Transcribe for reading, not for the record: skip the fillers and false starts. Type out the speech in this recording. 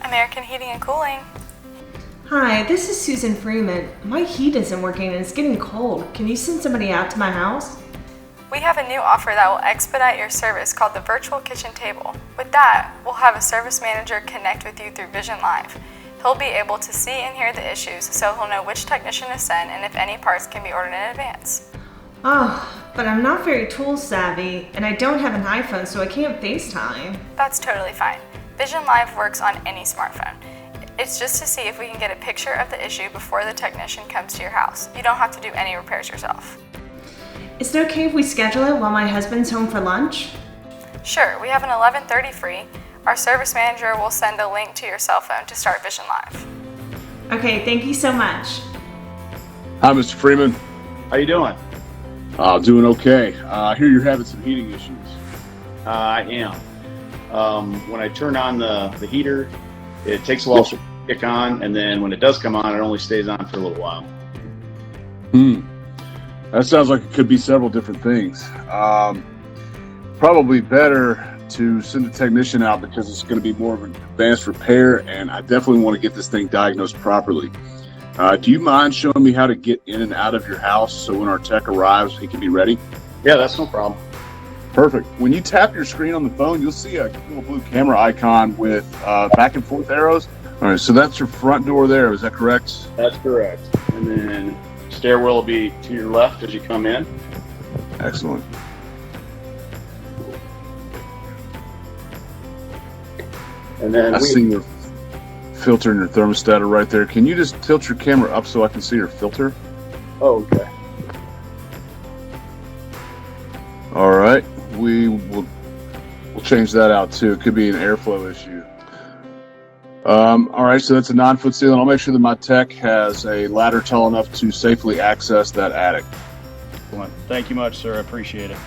American Heating and Cooling. Hi, this is Susan Freeman. My heat isn't working and it's getting cold. Can you send somebody out to my house? We have a new offer that will expedite your service called the Virtual Kitchen Table. With that, we'll have a service manager connect with you through Vision Live. He'll be able to see and hear the issues, so he'll know which technician to send and if any parts can be ordered in advance. Oh, but I'm not very tool savvy and I don't have an iPhone, so I can't FaceTime. That's totally fine. Vision Live works on any smartphone. It's just to see if we can get a picture of the issue before the technician comes to your house. You don't have to do any repairs yourself. Is it okay if we schedule it while my husband's home for lunch? Sure, we have an 11:30 free. Our service manager will send a link to your cell phone to start Vision Live. Okay, thank you so much. Hi, Mr. Freeman. How you doing? Doing okay. I hear you're having some heating issues. I am. When I turn on the heater, it takes a while to kick on, and then when it does come on, it only stays on for a little while. That sounds like it could be several different things. Probably better to send a technician out because it's going to be more of an advanced repair, and I definitely want to get this thing diagnosed properly. Do you mind showing me how to get in and out of your house so when our tech arrives, he can be ready? Yeah, that's no problem. Perfect. When you tap your screen on the phone, you'll see a little blue camera icon with back and forth arrows. All right, so that's your front door there. Is that correct? That's correct. And then stairwell will be to your left as you come in. Excellent. And then I see your filter and your thermostat are right there. Can you just tilt your camera up so I can see your filter? Oh, okay. All right. We'll change that out too. It could be an airflow issue. All right, so that's a 9-foot ceiling. I'll make sure that my tech has a ladder tall enough to safely access that attic. Excellent. Thank you much, sir. I appreciate it.